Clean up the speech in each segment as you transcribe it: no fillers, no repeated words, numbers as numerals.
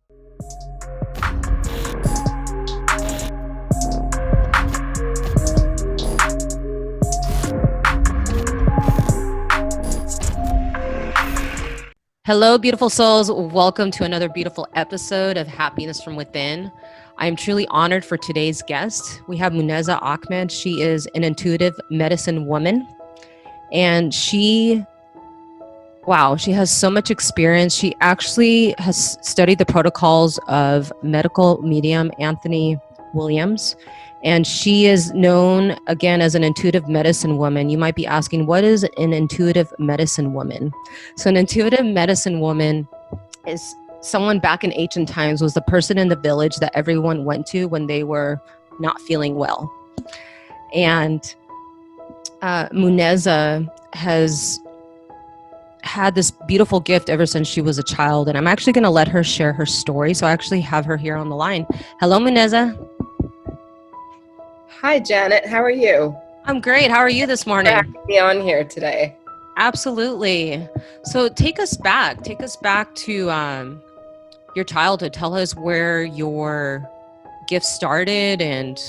Hello, beautiful souls. Welcome to another beautiful episode of Happiness from Within. I am truly honored for today's guest. We have Muneeza Ahmed. She is an intuitive medicine woman, and she has so much experience. She actually has studied the protocols of medical medium Anthony Williams, and she is known again as an intuitive medicine woman. You might be asking, what is an intuitive medicine woman? So an intuitive medicine woman is someone back in ancient times was the person in the village that everyone went to when they were not feeling well. And Muneeza has had this beautiful gift ever since she was a child, and I'm actually going to let her share her story. So I actually have her here on the line. Hello, Muneeza. Hi, Janet. How are you? I'm great. How are you this morning? Thanks for having me on here today. Absolutely. So take us back to your childhood. Tell us where your gift started and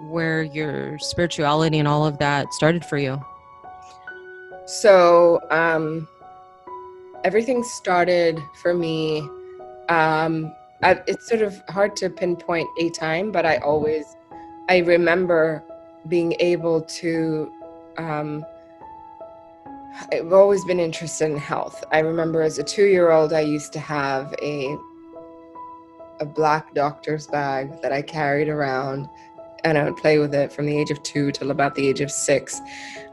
where your spirituality and all of that started for you. So everything started for me. It's sort of hard to pinpoint a time, but I remember being able to, I've always been interested in health. I remember as a 2-year-old, I used to have a black doctor's bag that I carried around, and I would play with it from the age of 2 till about the age of 6.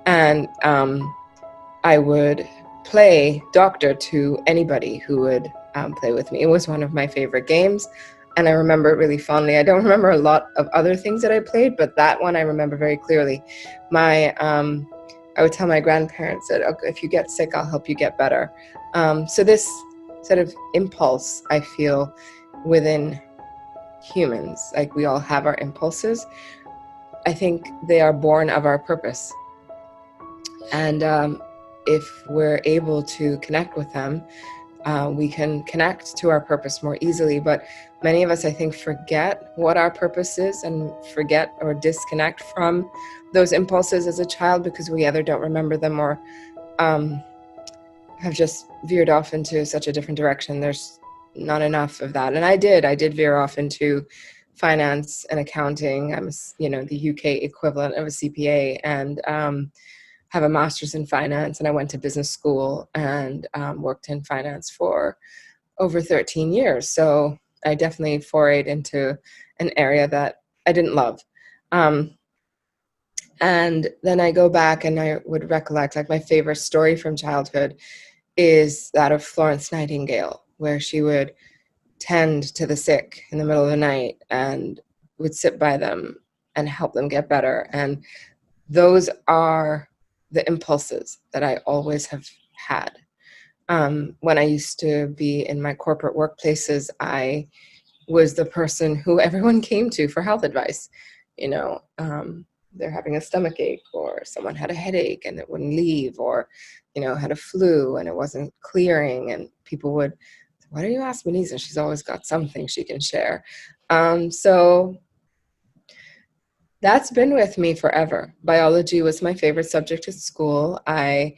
And I would play doctor to anybody who would play with me. It was one of my favorite games, and I remember it really fondly. I don't remember a lot of other things that I played, but that one I remember very clearly. I would tell my grandparents that, okay, if you get sick, I'll help you get better. So this sort of impulse, I feel, within humans, like we all have our impulses. I think they are born of our purpose. And if we're able to connect with them, we can connect to our purpose more easily. But many of us, I think, forget what our purpose is and forget or disconnect from those impulses as a child because we either don't remember them or have just veered off into such a different direction. There's not enough of that. And I did veer off into finance and accounting. I'm, the UK equivalent of a CPA, and have a master's in finance, and I went to business school and worked in finance for over 13 years. So I definitely forayed into an area that I didn't love. And then I go back and I would recollect, like, my favorite story from childhood is that of Florence Nightingale, where she would tend to the sick in the middle of the night and would sit by them and help them get better. And those are the impulses that I always have had. When I used to be in my corporate workplaces, I was the person who everyone came to for health advice. They're having a stomach ache, or someone had a headache and it wouldn't leave, or, had a flu and it wasn't clearing, and people would, why don't you ask Muneeza? She's always got something she can share. So that's been with me forever. Biology was my favorite subject at school. I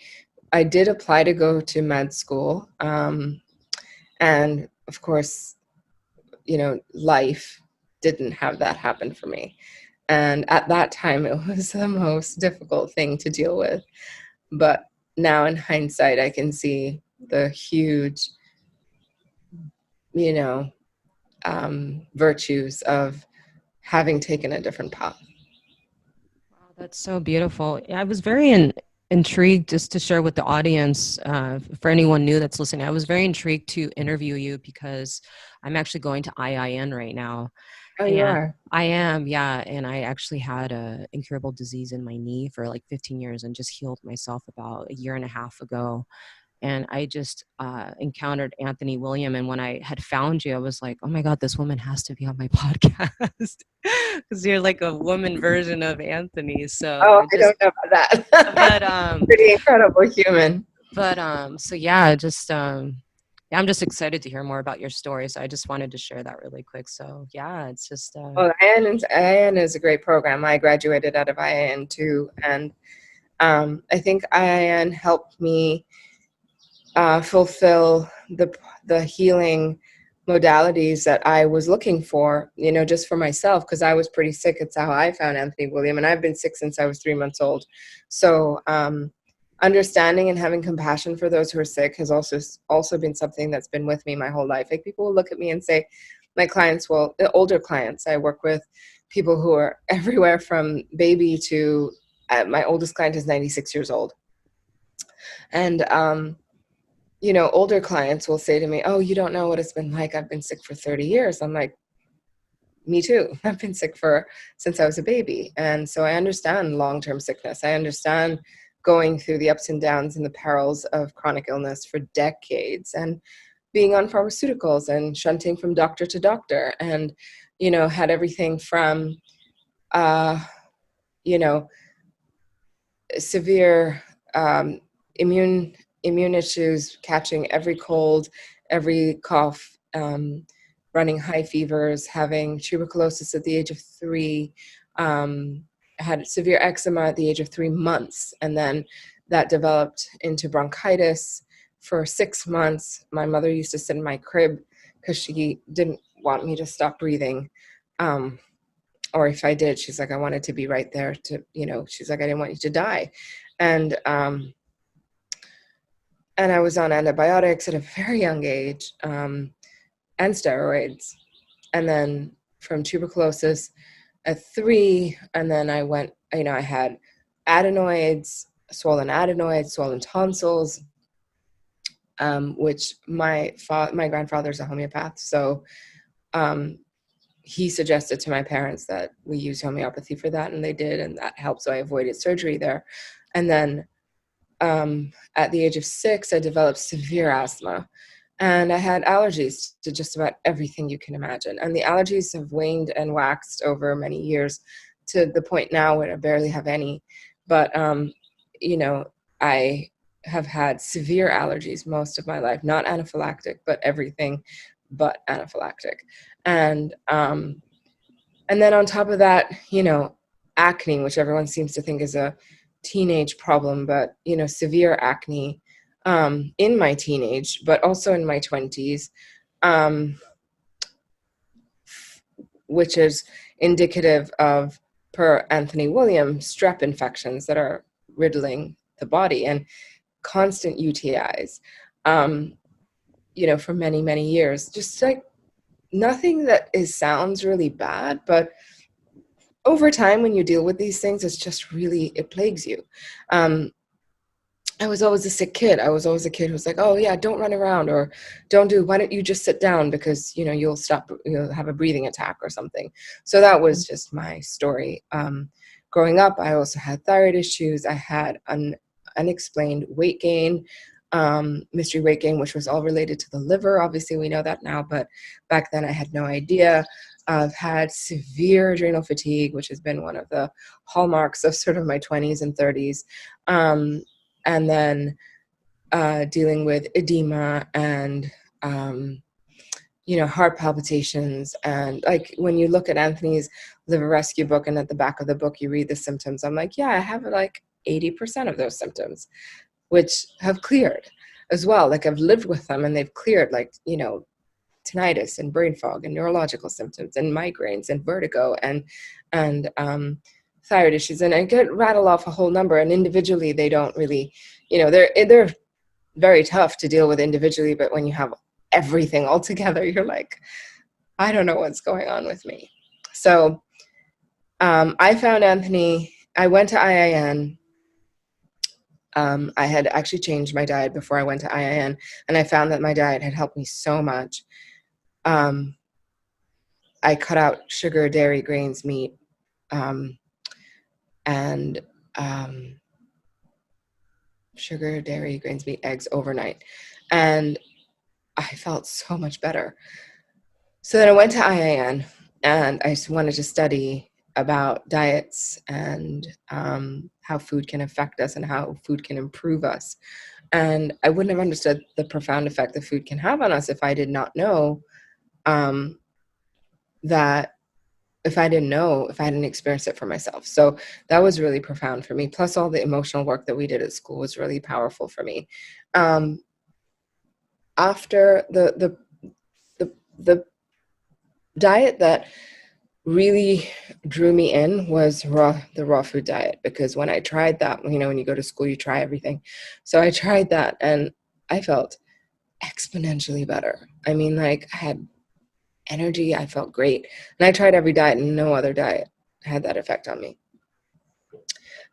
did apply to go to med school. And of course, life didn't have that happen for me. And at that time, it was the most difficult thing to deal with. But now in hindsight, I can see the huge, virtues of having taken a different path. Wow, that's so beautiful. I was very intrigued, just to share with the audience, for anyone new that's listening, I was very intrigued to interview you because I'm actually going to IIN right now. Oh, you are? I am, yeah. And I actually had a incurable disease in my knee for like 15 years and just healed myself about a year and a half ago. And I just encountered Anthony William. And when I had found you, I was like, oh my God, this woman has to be on my podcast because you're like a woman version of Anthony. So I don't know about that. but Pretty incredible human. But so yeah, just Yeah, I'm just excited to hear more about your story. So I just wanted to share that really quick. So yeah, it's just Well, IAN is a great program. I graduated out of IAN too, and I think IAN helped me fulfill the healing modalities that I was looking for, just for myself, because I was pretty sick. It's how I found Anthony William, and I've been sick since I was 3 months old. So understanding and having compassion for those who are sick has also been something that's been with me my whole life. Like, people will look at me and say, my clients, well, the older clients, I work with people who are everywhere from baby to my oldest client is 96 years old. And older clients will say to me, oh, you don't know what it's been like. I've been sick for 30 years. I'm like, me too. I've been sick since I was a baby. And so I understand long-term sickness. I understand going through the ups and downs and the perils of chronic illness for decades, and being on pharmaceuticals and shunting from doctor to doctor, and, had everything from, uh, you know, severe immune immune issues, catching every cold, every cough, running high fevers, having tuberculosis at the age of 3, had severe eczema at the age of 3 months, and then that developed into bronchitis for 6 months. My mother used to sit in my crib because she didn't want me to stop breathing. Or if I did, she's like, I wanted to be right there she's like, I didn't want you to die. And and I was on antibiotics at a very young age, and steroids. And then from tuberculosis at 3, and then I went, I had swollen adenoids, swollen tonsils, which my grandfather's a homeopath. So um, he suggested to my parents that we use homeopathy for that, and they did, and that helped. So I avoided surgery there. And then at the age of 6, I developed severe asthma, and I had allergies to just about everything you can imagine. And the allergies have waned and waxed over many years to the point now where I barely have any. But, I have had severe allergies most of my life, not anaphylactic, but everything but anaphylactic. And, and then on top of that, acne, which everyone seems to think is a teenage problem, but, severe acne in my teenage, but also in my 20s, um, which is indicative of, per Anthony William, strep infections that are riddling the body, and constant UTIs, for many, many years. Just like nothing that sounds really bad, but over time, when you deal with these things, it plagues you. Um, I was always a sick kid. I was always a kid who was like, oh yeah, don't run around, or why don't you just sit down, because, you'll have a breathing attack or something. So that was just my story. Growing up, I also had thyroid issues. I had an unexplained weight gain, mystery weight gain, which was all related to the liver. Obviously, we know that now, but back then I had no idea. I've had severe adrenal fatigue, which has been one of the hallmarks of sort of my 20s and 30s. And then dealing with edema and, heart palpitations. And like, when you look at Anthony's liver rescue book, and at the back of the book, you read the symptoms, I'm like, yeah, I have like 80% of those symptoms, which have cleared as well. Like, I've lived with them and they've cleared, like, tinnitus and brain fog and neurological symptoms and migraines and vertigo and thyroid issues. And I could rattle off a whole number, and individually they don't really, they're very tough to deal with individually, but when you have everything all together, you're like, I don't know what's going on with me. So I found Anthony. I went to IIN. I had actually changed my diet before I went to IIN, and I found that my diet had helped me so much. I cut out sugar, dairy, grains, meat, and sugar, dairy, grains, meat, eggs overnight. And I felt so much better. So then I went to IIN, and I just wanted to study about diets and how food can affect us and how food can improve us. And I wouldn't have understood the profound effect that food can have on us if I did not know um, that if I didn't know, if I hadn't experienced it for myself. So that was really profound for me. Plus, all the emotional work that we did at school was really powerful for me. Um, After the diet that really drew me in was the raw food diet, because when I tried that, when you go to school, you try everything. So I tried that, and I felt exponentially better. I mean, like, I had energy, I felt great. And I tried every diet, and no other diet had that effect on me.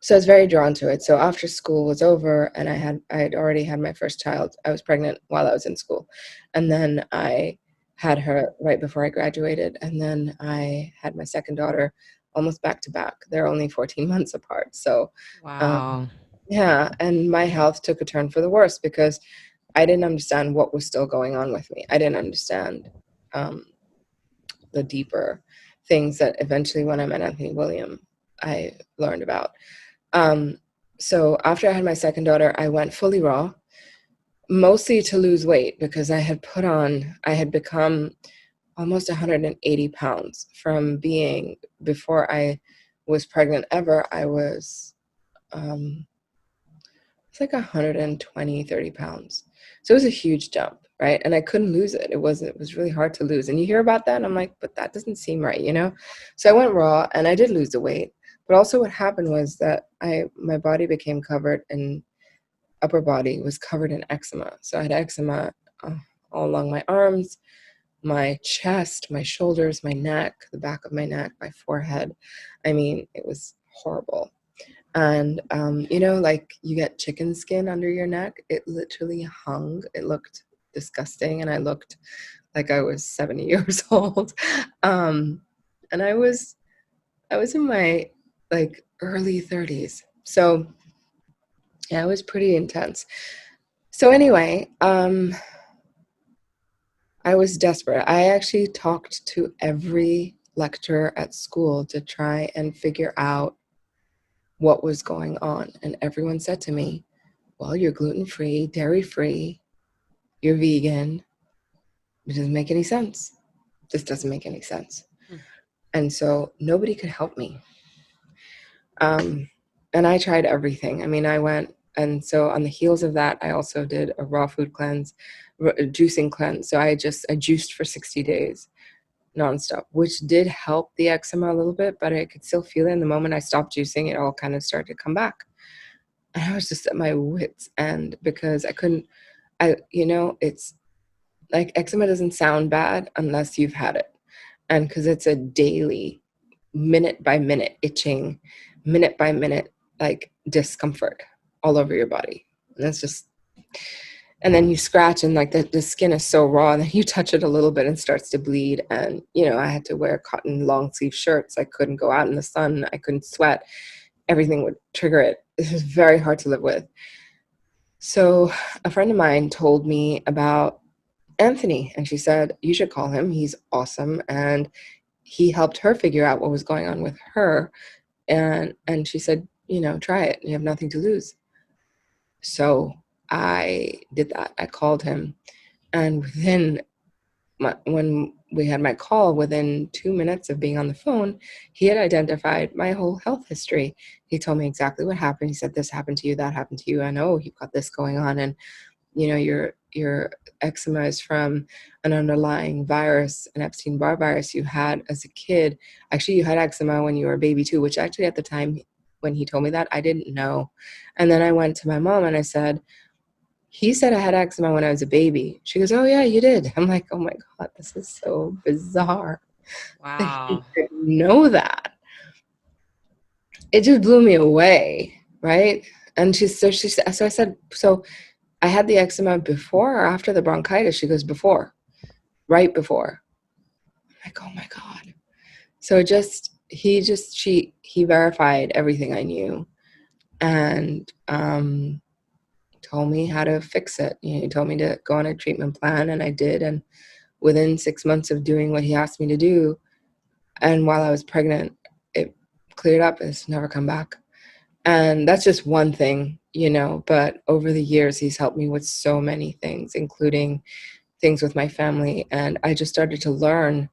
So I was very drawn to it. So after school was over and I had already had my first child, I was pregnant while I was in school. And then I had her right before I graduated. And then I had my second daughter almost back to back. They're only 14 months apart. So um, Wow. yeah, and my health took a turn for the worse because I didn't understand what was still going on with me. I didn't understand um, the deeper things that eventually, when I met Anthony William, I learned about. Um, so after I had my second daughter, I went fully raw, mostly to lose weight because I had become almost 180 pounds from being, before I was pregnant ever, I was, it's like 120, 30 pounds. So it was a huge jump, right? And I couldn't lose it. It was really hard to lose. And you hear about that, and I'm like, but that doesn't seem right, you know? So I went raw and I did lose the weight. But also what happened was that my body became covered, and upper body was covered in eczema. So I had eczema all along my arms, my chest, my shoulders, my neck, the back of my neck, my forehead. I mean, it was horrible. And like, you get chicken skin under your neck. It literally hung. It looked disgusting, and I looked like I was 70 years old. um, and I was in my, like, early 30s. So yeah, it was pretty intense. So anyway, I was desperate. I actually talked to every lecturer at school to try and figure out what was going on. And everyone said to me, well, you're gluten-free, dairy-free, you're vegan. It doesn't make any sense. This doesn't make any sense. And so nobody could help me. And I tried everything. I mean, I went, and so on the heels of that, I also did a raw food cleanse, a juicing cleanse. So I juiced for 60 days nonstop, which did help the eczema a little bit, but I could still feel it. And the moment I stopped juicing, it all kind of started to come back. And I was just at my wits' end because I couldn't, it's like, eczema doesn't sound bad unless you've had it. And because it's a daily, minute by minute itching, minute by minute, like, discomfort all over your body. And that's just, and then you scratch, and like the skin is so raw, and then you touch it a little bit and it starts to bleed. And I had to wear cotton long sleeve shirts. I couldn't go out in the sun. I couldn't sweat. Everything would trigger it. It was very hard to live with. So a friend of mine told me about Anthony, and she said, you should call him. He's awesome. And he helped her figure out what was going on with her. And she said, try it. You have nothing to lose. So I did that. I called him, and when we had my call, within 2 minutes of being on the phone, he had identified my whole health history. He told me exactly what happened. He said, this happened to you, that happened to you. I know you've got this going on. And your eczema is from an underlying virus, an Epstein-Barr virus you had as a kid. Actually, you had eczema when you were a baby too, which actually at the time when he told me that, I didn't know. And then I went to my mom and I said, he said I had eczema when I was a baby. She goes, oh yeah, you did. I'm like, oh my God, this is so bizarre that he Wow. could know that. It just blew me away, right? And so I said, so I had the eczema before or after the bronchitis? She goes, before, right before. I'm like, oh my God. So he verified everything I knew, and told me how to fix it. He told me to go on a treatment plan, and I did. And within 6 months of doing what he asked me to do, and while I was pregnant, it cleared up. It's never come back. And that's just one thing, but over the years, he's helped me with so many things, including things with my family. And I just started to learn.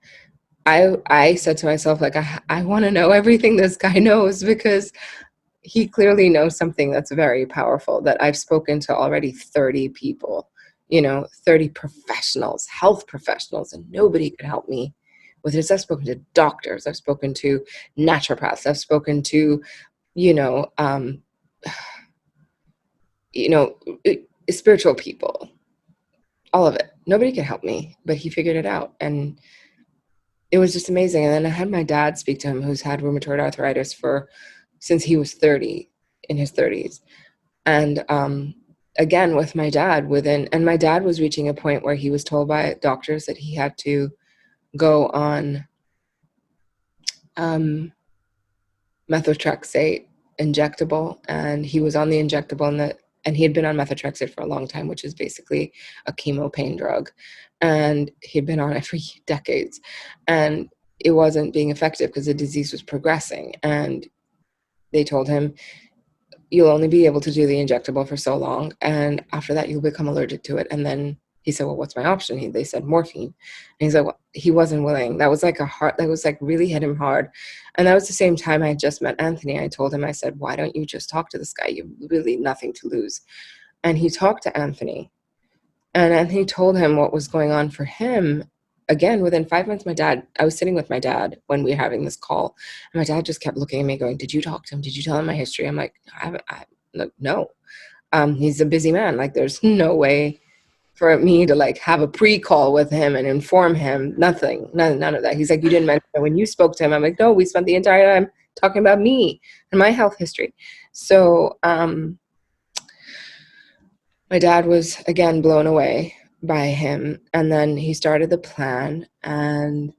I said to myself, like, I want to know everything this guy knows, because he clearly knows something that's very powerful, that I've spoken to already 30 people, 30 professionals, health professionals, and nobody could help me with this. I've spoken to doctors, I've spoken to naturopaths, I've spoken to, you know, um, you know, spiritual people, all of it. Nobody could help me, but he figured it out. And it was just amazing. And then I had my dad speak to him, who's had rheumatoid arthritis since he was 30, in his 30s. And again, with my dad, and my dad was reaching a point where he was told by doctors that he had to go on methotrexate injectable, and he was on the injectable, and he had been on methotrexate for a long time, which is basically a chemo pain drug, and he'd been on it for decades, and it wasn't being effective because the disease was progressing. And they told him, you'll only be able to do the injectable for so long, and after that you'll become allergic to it. And then he said, well, what's my option? They said morphine. And he's like, well, he wasn't willing. That was like really hit him hard. And that was the same time I had just met Anthony. I told him, I said, why don't you just talk to this guy? You've really nothing to lose. And he talked to Anthony, and Anthony told him what was going on for him. Again, within 5 months, I was sitting with my dad when we were having this call, and my dad just kept looking at me going, did you talk to him? Did you tell him my history? I'm like, no. He's a busy man. Like, there's no way for me to like have a pre-call with him and inform him. Nothing, none of that. He's like, you didn't mention it when you spoke to him. I'm like, no, we spent the entire time talking about me and my health history. So my dad was again blown away by him, and then he started the plan, and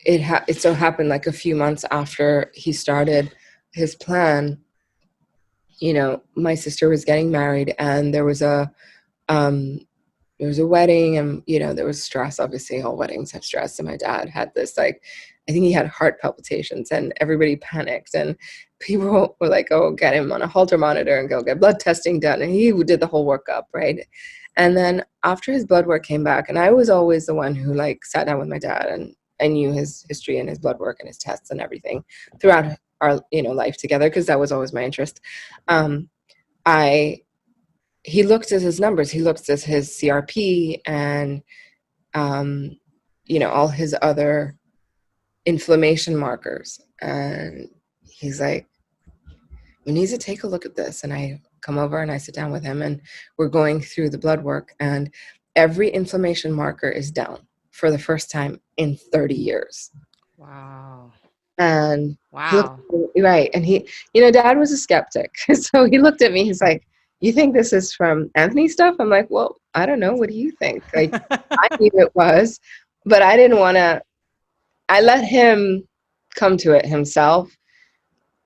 it so happened like a few months after he started his plan, my sister was getting married, and there was a wedding, and there was stress. Obviously all weddings have stress, and my dad had this, like, I think he had heart palpitations, and everybody panicked, and people were like, oh, get him on a Holter monitor and go get blood testing done. And he did the whole workup, right? And then after his blood work came back, and I was always the one who like sat down with my dad, and I knew his history and his blood work and his tests and everything throughout our life together, because that was always my interest. He looked at his numbers, he looked at his CRP, and all his other inflammation markers, and he's like, we need to take a look at this. And I come over and I sit down with him, and we're going through the blood work, and every inflammation marker is down for the first time in 30 years. Wow. And he looked Wow. at me, right, and he, dad was a skeptic. So he looked at me, he's like, you think this is from Anthony stuff? I'm like, well, I don't know, what do you think? Like, I knew it was, but I didn't want to, I let him come to it himself,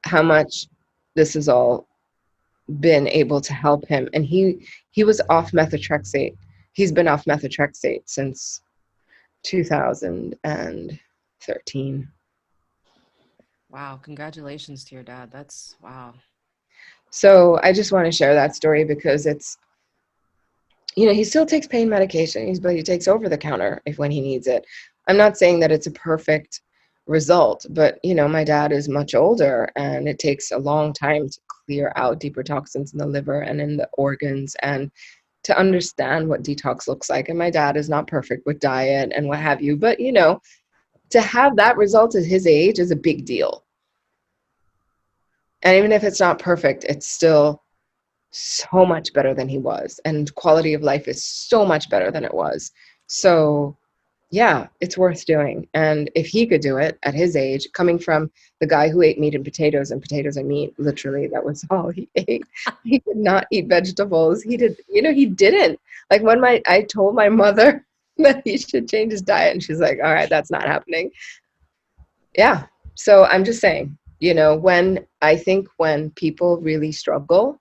how much this has all been able to help him. And he was off methotrexate. He's been off methotrexate since 2013. Wow. Congratulations to your dad. That's wow. So I just want to share that story because it's, he still takes pain medication, but he takes over the counter when he needs it. I'm not saying that it's a perfect result, but my dad is much older, and it takes a long time to clear out deeper toxins in the liver and in the organs, and to understand what detox looks like. And my dad is not perfect with diet and what have you, but to have that result at his age is a big deal. And even if it's not perfect, it's still so much better than he was, and quality of life is so much better than it was. So yeah, it's worth doing. And if he could do it at his age, coming from the guy who ate meat and potatoes and meat, literally, that was all he ate. He did not eat vegetables. He didn't. Like, when I told my mother that he should change his diet, and she's like, all right, that's not happening. Yeah. So I'm just saying, when people really struggle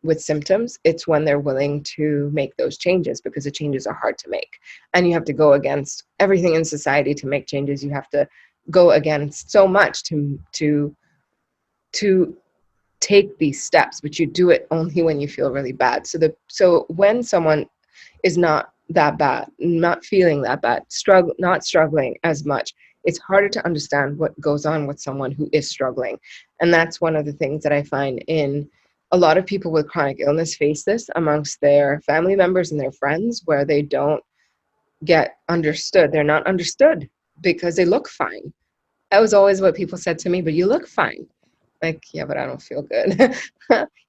with symptoms, it's when they're willing to make those changes, because the changes are hard to make, and you have to go against everything in society to make changes. You have to go against so much to take these steps, but you do it only when you feel really bad. So when someone is not that bad, not feeling that bad, not struggling as much, it's harder to understand what goes on with someone who is struggling. And that's one of the things that I find in a lot of people with chronic illness face this amongst their family members and their friends, where they don't get understood. They're not understood because they look fine. That was always what people said to me, but you look fine. Like, yeah, but I don't feel good.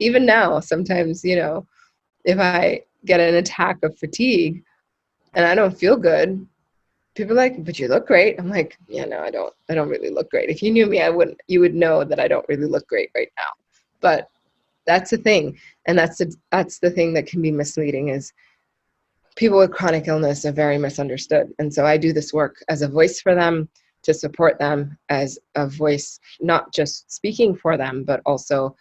Even now, sometimes, if I get an attack of fatigue and I don't feel good, people are like, but you look great. I'm like, yeah, no, I don't. I don't really look great. If you knew me, you would know that I don't really look great right now. But that's the thing. And that's the thing that can be misleading is people with chronic illness are very misunderstood. And so I do this work as a voice for them, to support them, as a voice, not just speaking for them, but also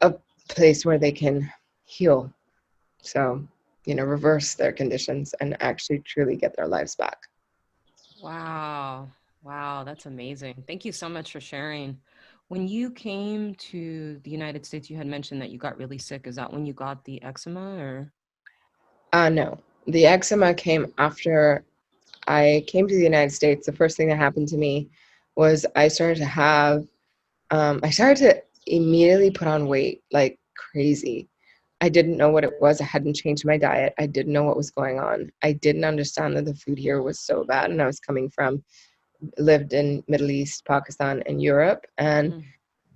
a place where they can heal. So, reverse their conditions and actually truly get their lives back. Wow. Wow, that's amazing. Thank you so much for sharing. When you came to the United States, you had mentioned that you got really sick. Is that when you got the eczema or? No, the eczema came after I came to the United States. The first thing that happened to me was I started to immediately put on weight like crazy. I didn't know what it was. I hadn't changed my diet. I didn't know what was going on. I didn't understand that the food here was so bad. And I was lived in Middle East, Pakistan, and Europe. And Mhm.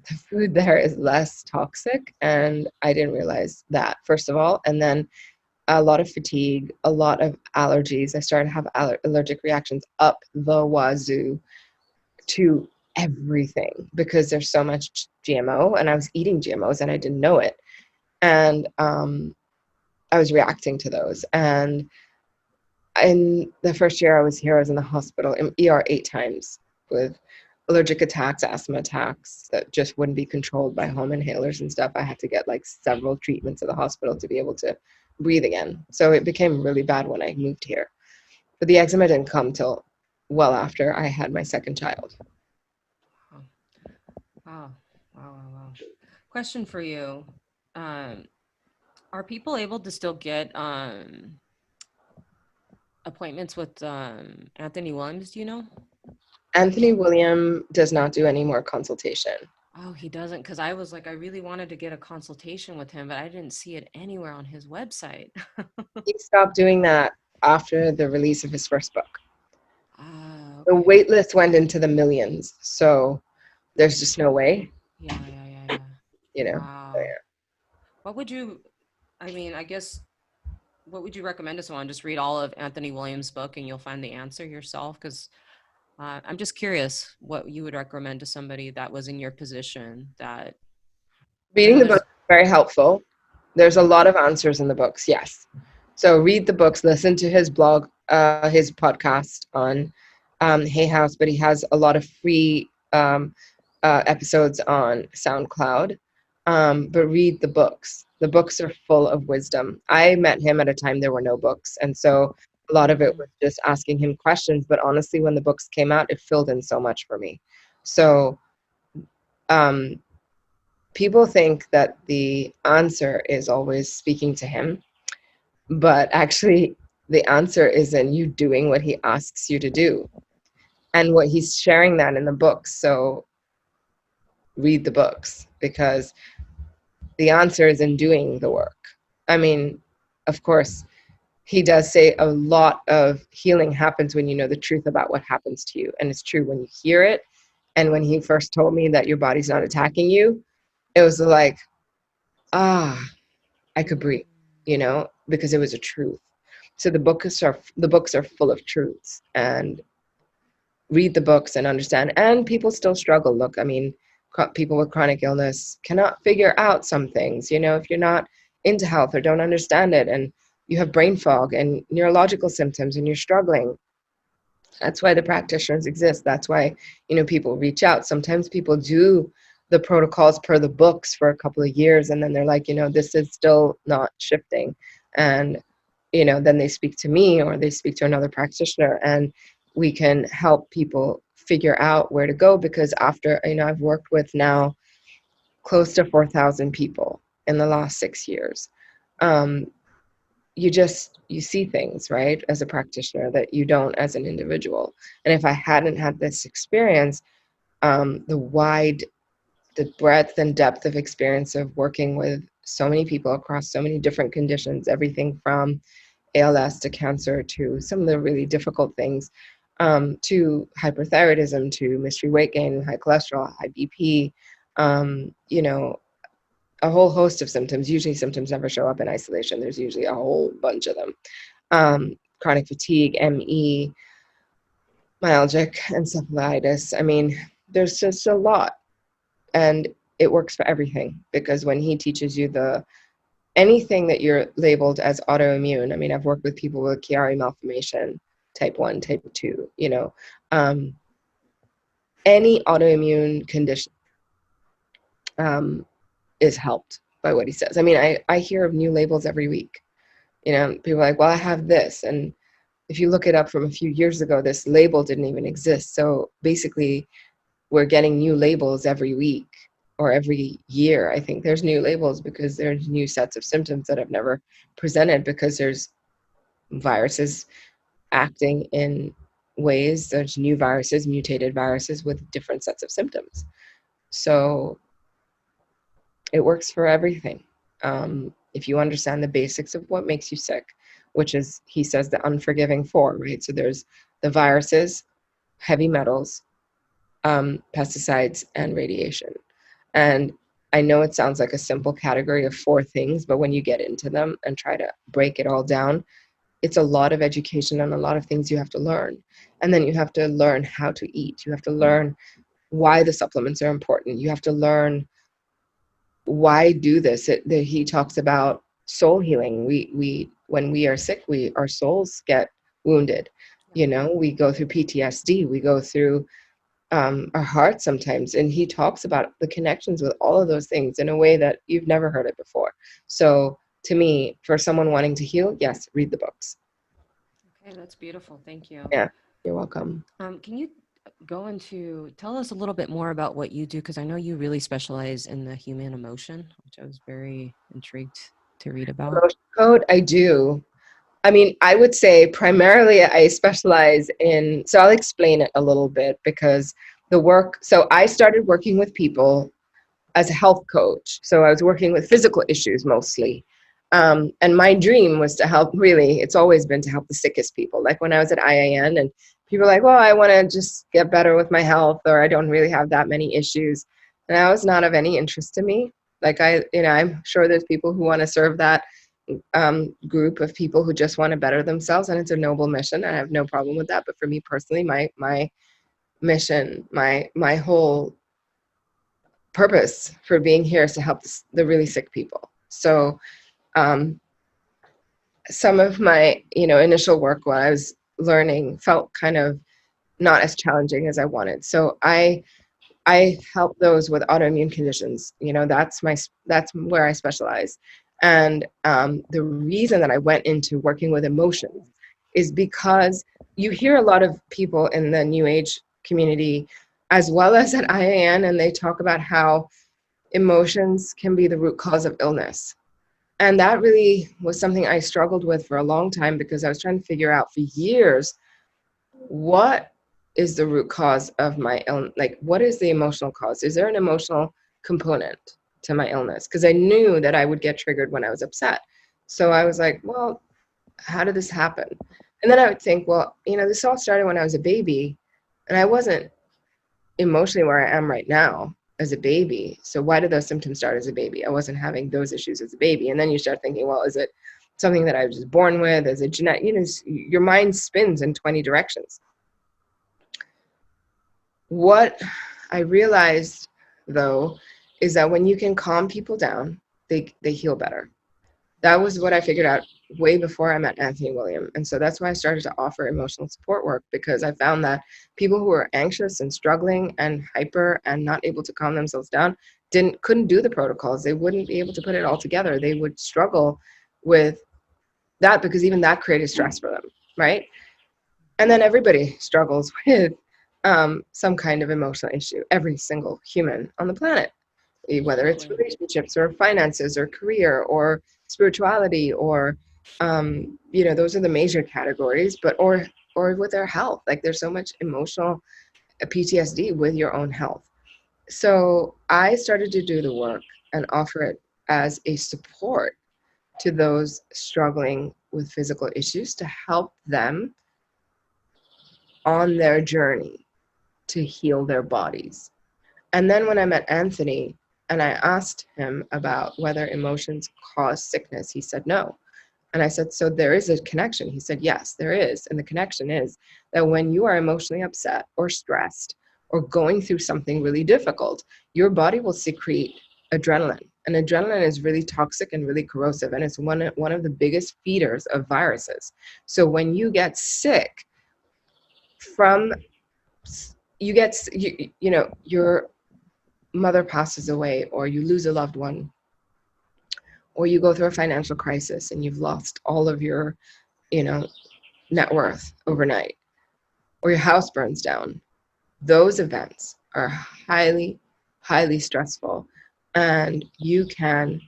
the food there is less toxic. And I didn't realize that, first of all. And then a lot of fatigue, a lot of allergies. I started to have allergic reactions up the wazoo to everything because there's so much GMO, and I was eating GMOs and I didn't know it. And I was reacting to those. And in the first year I was here, I was in the hospital in ER 8 times with allergic attacks, asthma attacks that just wouldn't be controlled by home inhalers and stuff. I had to get like several treatments at the hospital to be able to breathe again. So it became really bad when I moved here. But the eczema didn't come till well after I had my second child. Wow. Wow. Wow. Wow. Wow. Question for you. Um, are people able to still get appointments with Anthony Williams? Do you know? Anthony William does not do any more consultation. Oh, he doesn't. Because I was like, I really wanted to get a consultation with him, but I didn't see it anywhere on his website. He stopped doing that after the release of his first book. Ah, The okay. wait list went into the millions, so there's just no way, Yeah, yeah, yeah, yeah. you know. So, Wow. What would you, I mean, I guess, what would you recommend to someone? Just read all of Anthony Williams' book and you'll find the answer yourself? Because I'm just curious what you would recommend to somebody that was in your position that I reading know the book there's, is very helpful. There's a mhm, lot of answers in the books, yes. So read the books, listen to his blog, his podcast on Hay House, but he has a lot of free episodes on SoundCloud. But read the books. The books are full of wisdom. I met him at a time there were no books, and so a lot of it mm, was just asking him questions. But honestly, when the books came out, it filled in so much for me. So um, people think that the answer is always speaking to him, but actually, the answer is in you doing what he asks you to do, and what he's sharing that in the books. So read the books because the answer is in doing the work. I mean, of course, he does say a lot of healing happens when you know the truth about what happens to you. And it's true when you hear it. And when he first told me that your body's not attacking you, it was like, ah, I could breathe, because it was a truth. So the books are full of truths, and read the books and understand. And people still struggle. Look, I mean, people with chronic illness cannot figure out some things. If you're not into health or don't understand it, and you have brain fog and neurological symptoms, and you're struggling, that's why the practitioners exist. That's why, people reach out. Sometimes people do the protocols per the books for a couple of years, and then they're like, this is still not shifting. And, then they speak to me or they speak to another practitioner, and we can help people figure out where to go. Because after, I've worked with now close to 4,000 people in the last 6 years. Um, you see things, right, as a practitioner that you don't as an individual. And if I hadn't had this experience, the breadth and depth of experience of working with so many people across so many different conditions, everything from ALS to cancer to some of the really difficult things, to hyperthyroidism, to mystery weight gain, high cholesterol, high BP, you know, a whole host of symptoms. Usually symptoms never show up in isolation. There's usually a whole bunch of them. Chronic fatigue, ME, myalgic encephalitis. I mean, there's just a lot. And it works for everything, because when he teaches you anything that you're labeled as autoimmune, I mean, I've worked with people with Chiari malformation, type 1, type 2, um, any autoimmune condition um, is helped by what he says. I mean, I hear of new labels every week. People are like, well, I have this. And if you look it up from a few years ago, this label didn't even exist. So basically, we're getting new labels every week or every year. I think there's new labels because there's new sets of symptoms that have never presented, because there's viruses acting in ways, there's new viruses, mutated viruses with different sets of symptoms. So it works for everything. If you understand the basics of what makes you sick, which is, he says, the unforgiving four, right? So there's the viruses, heavy metals, pesticides, and radiation. And I know it sounds like a simple category of four things, but when you get into them and try to break it all down, it's a lot of education and a lot of things you have to learn. And then you have to learn how to eat. You have to learn why the supplements are important. You have to learn why do this. He talks about soul healing. We when we are sick, our souls get wounded. We go through PTSD. We go through our heart sometimes. And he talks about the connections with all of those things in a way that you've never heard it before. So to me, for someone wanting to heal, yes, read the books. Okay, that's beautiful. Thank you. Yeah, you're welcome. Can you tell us a little bit more about what you do? Because I know you really specialize in the human emotion, which I was very intrigued to read about. Emotion code, I do. I mean, I would say primarily I specialize so I'll explain it a little bit, because so I started working with people as a health coach. So I was working with physical issues mostly. And my dream was to help, really, it's always been to help the sickest people. Like when I was at IAN and people were like, well, I want to just get better with my health, or I don't really have that many issues. And that was not of any interest to me. Like I'm sure there's people who want to serve that group of people who just want to better themselves. And it's a noble mission. I have no problem with that. But for me personally, my mission, my whole purpose for being here is to help the really sick people. So um, some of my initial work when I was learning felt kind of not as challenging as I wanted. So I help those with autoimmune conditions. That's where I specialize. And the reason that I went into working with emotions is because you hear a lot of people in the New Age community, as well as at IAN, and they talk about how emotions can be the root cause of illness. And that really was something I struggled with for a long time, because I was trying to figure out for years, what is the root cause of my illness? Like, what is the emotional cause? Is there an emotional component to my illness? Because I knew that I would get triggered when I was upset. So I was like, well, how did this happen? And then I would think, well, this all started when I was a baby, and I wasn't emotionally where I am right now as a baby. So why did those symptoms start as a baby? I wasn't having those issues as a baby. And then you start thinking, well, is it something that I was just born with? Is it genetic? Your mind spins in 20 directions. What I realized, though, is that when you can calm people down, they heal better. That was what I figured out way before I met Anthony William. And so that's why I started to offer emotional support work, because I found that people who were anxious and struggling and hyper and not able to calm themselves down couldn't do the protocols. They wouldn't be able to put it all together. They would struggle with that, because even that created stress for them, right? And then everybody struggles with some kind of emotional issue, every single human on the planet. whether it's Totally. relationships or finances or career or spirituality or those are the major categories, but or with our health. Like there's so much emotional PTSD with your own health. So I started to do the work and offer it as a support to those struggling with physical issues to help them on their journey to heal their bodies. And then when I met Anthony and I asked him about whether emotions cause sickness, he said no. And I said, so there is a connection. He said, yes, there is. And the connection is that when you are emotionally upset or stressed or going through something really difficult, your body will secrete adrenaline. And adrenaline is really toxic and really corrosive. And it's one of the biggest feeders of viruses. So when you get sick from, your mother passes away or you lose a loved one or you go through a financial crisis and you've lost all of your, you know, net worth overnight, or your house burns down, those events are highly, highly stressful. And you can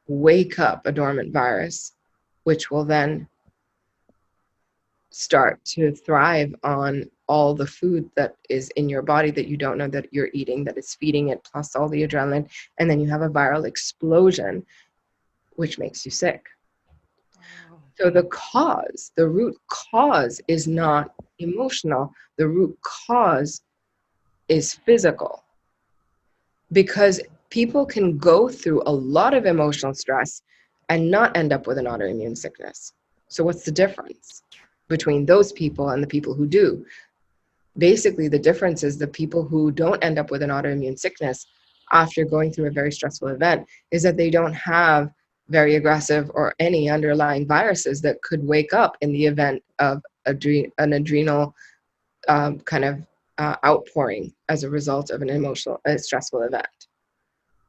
wake up a dormant virus, which will then start to thrive on all the food that is in your body that you don't know that you're eating, that is feeding it, plus all the adrenaline. And then you have a viral explosion, which makes you sick. Wow. So the root cause is not emotional. The root cause is physical, because people can go through a lot of emotional stress and not end up with an autoimmune sickness. So what's the difference between those people and the people who do? Basically, the difference is the people who don't end up with an autoimmune sickness after going through a very stressful event is that they don't have very aggressive or any underlying viruses that could wake up in the event of an adrenal kind of outpouring as a result of a stressful event.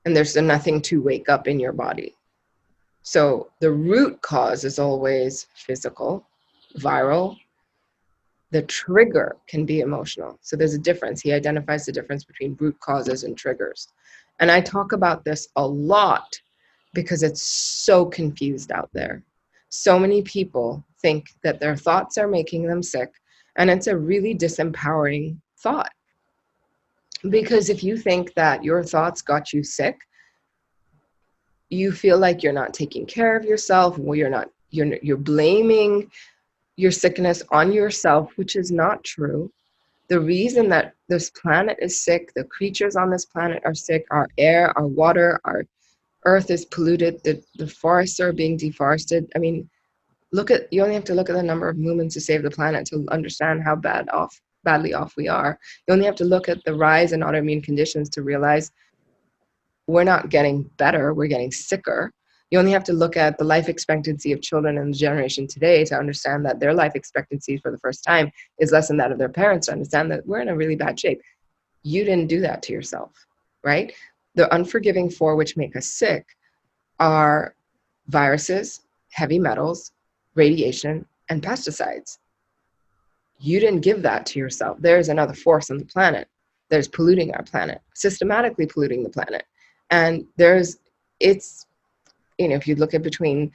And there's nothing to wake up in your body. So the root cause is always physical, viral. The trigger can be emotional. So there's a difference. He identifies the difference between root causes and triggers. And I talk about this a lot because it's so confused out there. So many people think that their thoughts are making them sick, and it's a really disempowering thought. Because if you think that your thoughts got you sick, you feel like you're not taking care of yourself, well, you're blaming your sickness on yourself, which is not true. The reason that this planet is sick, the creatures on this planet are sick, our air, our water, our earth is polluted, the forests are being deforested. I mean, you only have to look at the number of movements to save the planet to understand how badly off we are. You only have to look at the rise in autoimmune conditions to realize we're not getting better, we're getting sicker. You only have to look at the life expectancy of children in the generation today to understand that their life expectancy for the first time is less than that of their parents, to understand that we're in a really bad shape. You didn't do that to yourself, right? The unforgiving four which make us sick are viruses, heavy metals, radiation, and pesticides. You didn't give that to yourself. There's another force on the planet that is polluting our planet, systematically polluting the planet. And it's, if you look at between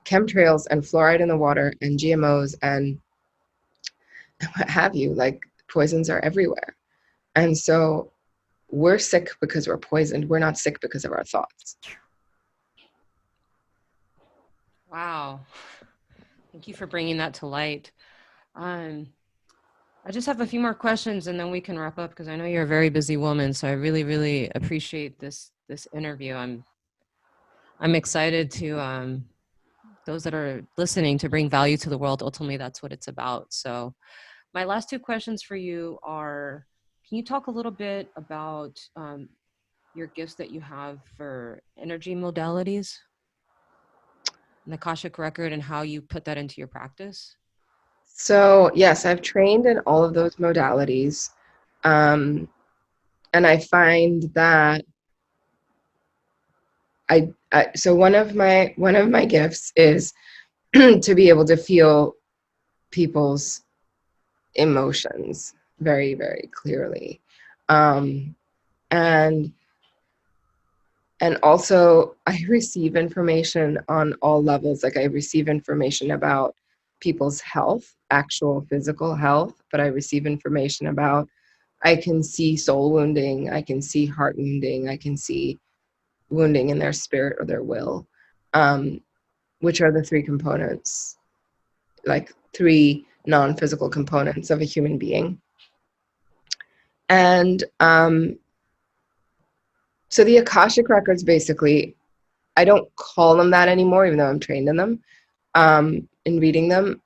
chemtrails and fluoride in the water and GMOs and what have you, like poisons are everywhere. And so we're sick because we're poisoned. We're not sick because of our thoughts. Wow. Thank you for bringing that to light. Um, I just have a few more questions and then we can wrap up because I know you're a very busy woman. So I really, really appreciate this interview. I'm excited to those that are listening to bring value to the world. Ultimately, that's what it's about. So my last two questions for you are: can you talk a little bit about your gifts that you have for energy modalities, and the Akashic record, and how you put that into your practice? So, yes, I've trained in all of those modalities. Um, and I find that so one of my gifts is to be able to feel people's emotions very, very clearly. And And also, I receive information on all levels. Like, I receive information about people's health, actual physical health, but I receive information about, I can see soul wounding, I can see heart wounding, I can see wounding in their spirit or their will, um, which are the three components, like three non-physical components of a human being. And so the Akashic Records, basically, I don't call them that anymore, even though I'm trained in them, in reading them.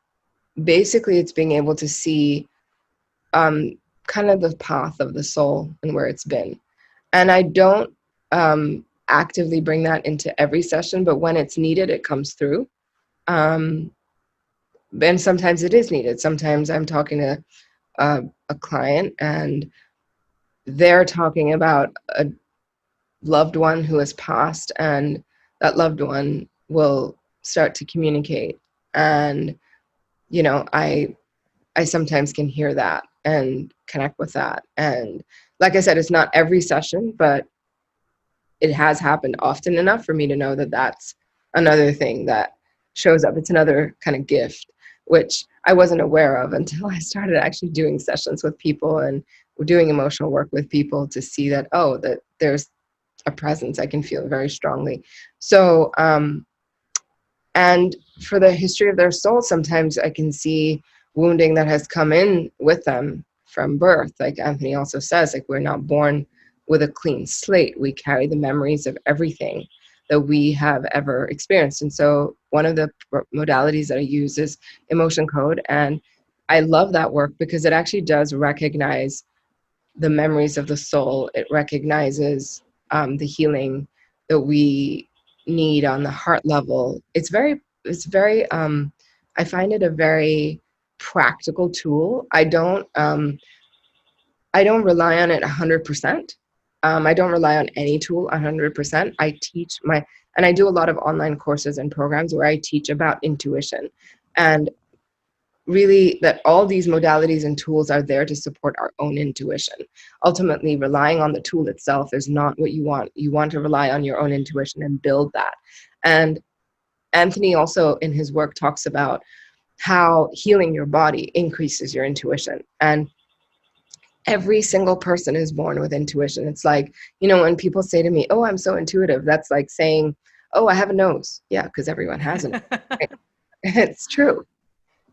Basically, it's being able to see kind of the path of the soul and where it's been. And I don't actively bring that into every session, but when it's needed, it comes through. And sometimes it is needed. Sometimes I'm talking to a client and they're talking about a loved one who has passed, and that loved one will start to communicate. And, you know, I sometimes can hear that and connect with that. And like I said, it's not every session, but it has happened often enough for me to know that that's another thing that shows up. It's another kind of gift, which I wasn't aware of until I started actually doing sessions with people and doing emotional work with people to see that, oh, that there's a presence I can feel very strongly. So, and for the history of their soul, sometimes I can see wounding that has come in with them from birth. Like Anthony also says, like, we're not born with a clean slate. We carry the memories of everything that we have ever experienced. And so one of the modalities that I use is emotion code. And I love that work because it actually does recognize the memories of the soul. It recognizes the healing that we need on the heart level. I find it a very practical tool. I don't rely on it 100%. I don't rely on any tool 100%. And I do a lot of online courses and programs where I teach about intuition, and really that all these modalities and tools are there to support our own intuition. Ultimately, relying on the tool itself is not what you want. You want to rely on your own intuition and build that. And Anthony also in his work talks about how healing your body increases your intuition. And every single person is born with intuition. It's like, you know, when people say to me, oh, I'm so intuitive, that's like saying, oh, I have a nose. Yeah, because everyone has a nose. Right? It's true.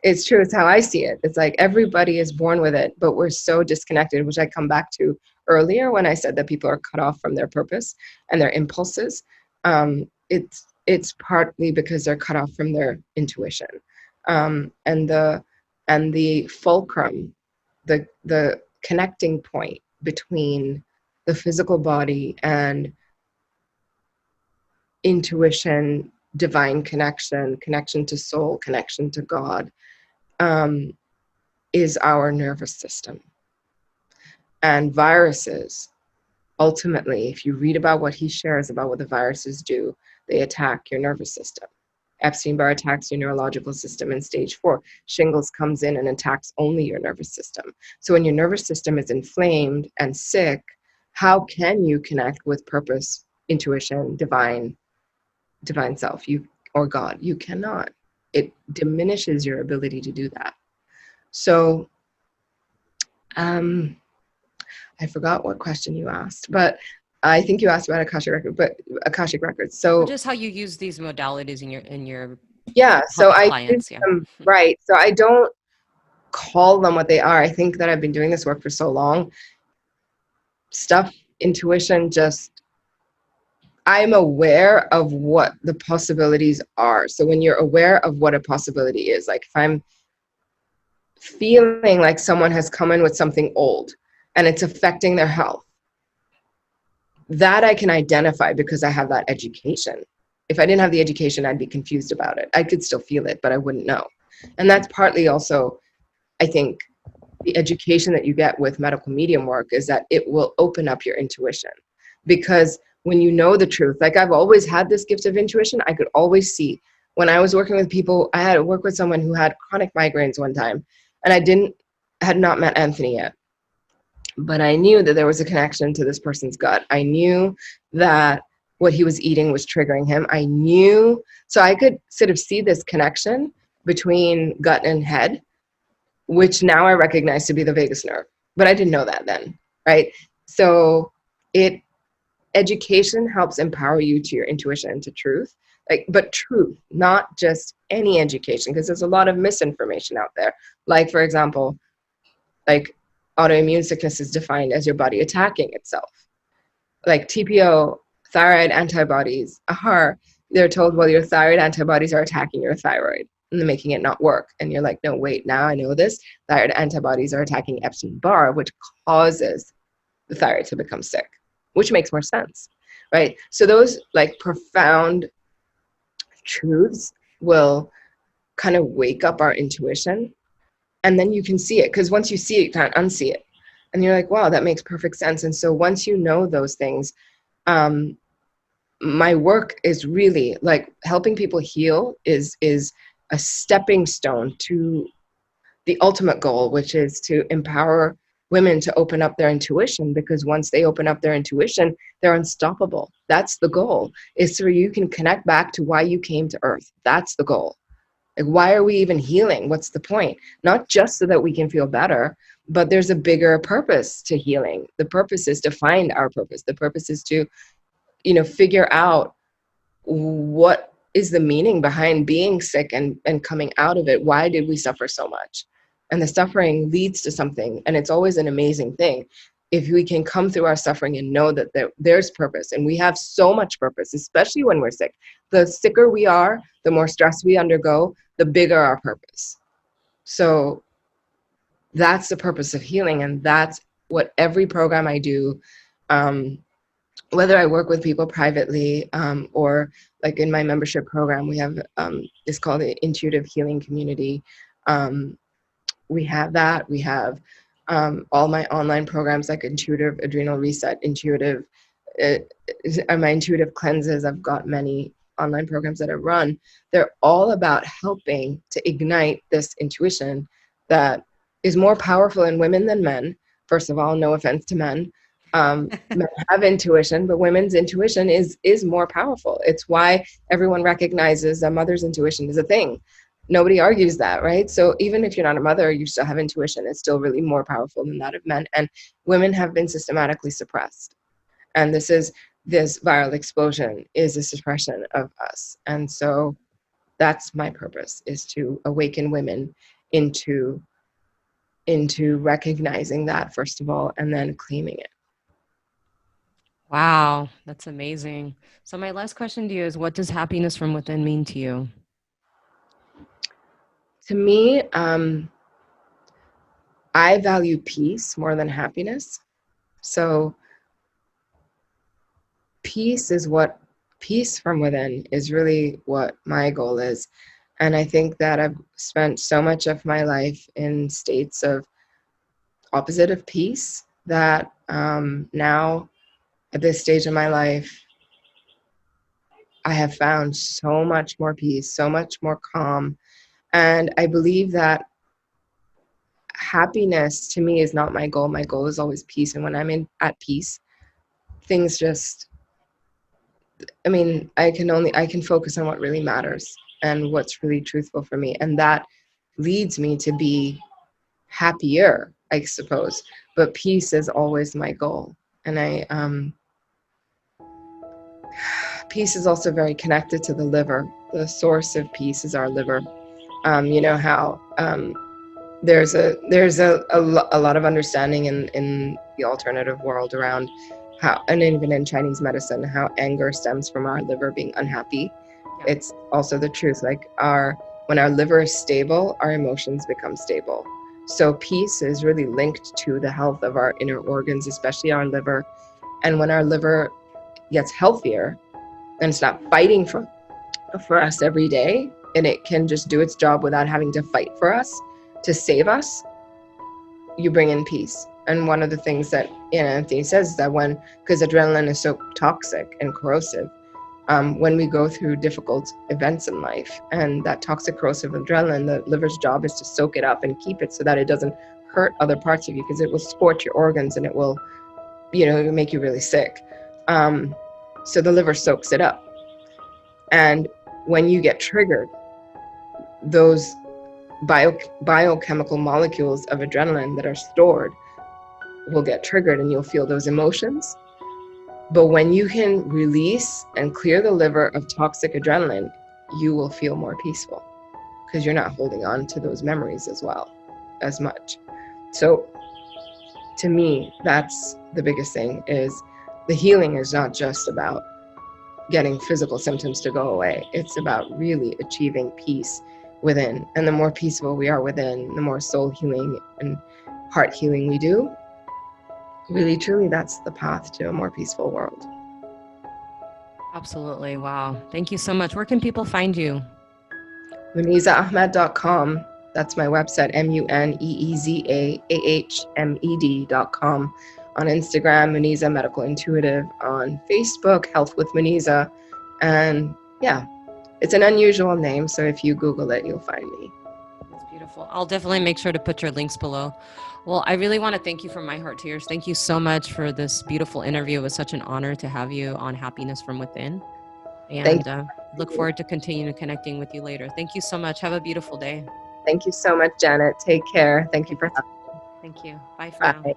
It's true. It's how I see it. It's like everybody is born with it, but we're so disconnected, which I come back to earlier when I said that people are cut off from their purpose and their impulses. It's partly because they're cut off from their intuition, and the fulcrum, the connecting point between the physical body and intuition, divine connection, connection to soul, connection to God, is our nervous system. And viruses, ultimately, if you read about what he shares about what the viruses do, they attack your nervous system. Epstein-Barr attacks your neurological system in stage 4. Shingles comes in and attacks only your nervous system. So when your nervous system is inflamed and sick, how can you connect with purpose, intuition, divine self, or God? You cannot. It diminishes your ability to do that. So I forgot what question you asked, but I think you asked about Akashic Records. So just how you use these modalities in your yeah, so helping I use clients. Yeah. them, right. So I don't call them what they are. I think that I've been doing this work for so long. Intuition, just I'm aware of what the possibilities are. So when you're aware of what a possibility is, like if I'm feeling like someone has come in with something old and it's affecting their health, that I can identify because I have that education. If I didn't have the education, I'd be confused about it. I could still feel it, but I wouldn't know. And that's partly also, I think, the education that you get with medical medium work is that it will open up your intuition. Because when you know the truth, like I've always had this gift of intuition, I could always see. When I was working with people, I had to work with someone who had chronic migraines one time, and had not met Anthony yet. But I knew that there was a connection to this person's gut. I knew that what he was eating was triggering him. I knew, so I could sort of see this connection between gut and head, which now I recognize to be the vagus nerve, but I didn't know that then, right? So it education helps empower you to your intuition and to truth, like, but truth, not just any education, because there's a lot of misinformation out there. Like, for example, like autoimmune sickness is defined as your body attacking itself. Like TPO, thyroid antibodies are, they're told, well, your thyroid antibodies are attacking your thyroid and they're making it not work. And you're like, no, wait, now I know this. Thyroid antibodies are attacking Epstein-Barr, which causes the thyroid to become sick, which makes more sense, right? So those like profound truths will kind of wake up our intuition, and then you can see it, because once you see it, you can't unsee it. And you're like, wow, that makes perfect sense. And so once you know those things, my work is really like helping people heal is a stepping stone to the ultimate goal, which is to empower women to open up their intuition, because once they open up their intuition, they're unstoppable. That's the goal, is so you can connect back to why you came to earth. That's the goal. Like, why are we even healing? What's the point? Not just so that we can feel better, but there's a bigger purpose to healing. The purpose is to find our purpose. The purpose is to, figure out what is the meaning behind being sick and coming out of it. Why did we suffer so much? And the suffering leads to something. And it's always an amazing thing if we can come through our suffering and know that there's purpose. And we have so much purpose, especially when we're sick. The sicker we are, the more stress we undergo, the bigger our purpose. So that's the purpose of healing. And that's what every program I do, whether I work with people privately or like in my membership program, we have, it's called the Intuitive Healing Community. We have that. We have all my online programs like Intuitive Adrenal Reset, my Intuitive Cleanses. I've got many online programs that I run. They're all about helping to ignite this intuition that is more powerful in women than men. First of all, no offense to men. Men have intuition, but women's intuition is more powerful. It's why everyone recognizes a mother's intuition is a thing. Nobody argues that, right? So even if you're not a mother, you still have intuition. It's still really more powerful than that of men. And women have been systematically suppressed. And this viral explosion is a suppression of us. And so that's my purpose, is to awaken women into recognizing that, first of all, and then claiming it. Wow, that's amazing. So my last question to you is, what does happiness from within mean to you? To me, I value peace more than happiness. So peace from within is really what my goal is. And I think that I've spent so much of my life in states of opposite of peace that now at this stage of my life, I have found so much more peace, so much more calm. And I believe that happiness to me is not my goal. My goal is always peace. And when I'm at peace, things just, I can focus on what really matters and what's really truthful for me. And that leads me to be happier, I suppose. But peace is always my goal. And peace is also very connected to the liver. The source of peace is our liver. You know how there's a lot of understanding in the alternative world around how, and even in Chinese medicine, how anger stems from our liver being unhappy. Yeah. It's also the truth. Like when our liver is stable, our emotions become stable. So peace is really linked to the health of our inner organs, especially our liver. And when our liver gets healthier and it's not fighting for us every day, and it can just do its job without having to fight for us to save us, you bring in peace. And one of the things that Anthony says is that because adrenaline is so toxic and corrosive, when we go through difficult events in life, and that toxic corrosive adrenaline, the liver's job is to soak it up and keep it so that it doesn't hurt other parts of you, because it will scorch your organs and it will make you really sick. So the liver soaks it up. And when you get triggered, those biochemical molecules of adrenaline that are stored will get triggered and you'll feel those emotions. But when you can release and clear the liver of toxic adrenaline, you will feel more peaceful because you're not holding on to those memories as much. So to me, that's the biggest thing, is the healing is not just about getting physical symptoms to go away. It's about really achieving peace within. And the more peaceful we are within, the more soul healing and heart healing we do. Really, truly, that's the path to a more peaceful world. Absolutely. Wow. Thank you so much. Where can people find you? MuneezaAhmed.com. That's my website, MuneezaAhmed.com. On Instagram, Muneeza Medical Intuitive. On Facebook, Health with Muneeza. And yeah, it's an unusual name, so if you Google it, you'll find me. That's beautiful. I'll definitely make sure to put your links below. Well, I really want to thank you from my heart to yours. Thank you so much for this beautiful interview. It was such an honor to have you on Happiness from Within. Thank And look forward to continuing connecting with you later. Thank you so much. Have a beautiful day. Thank you so much, Janet. Take care. Thank you for having Thank you. Bye for me. now. Bye.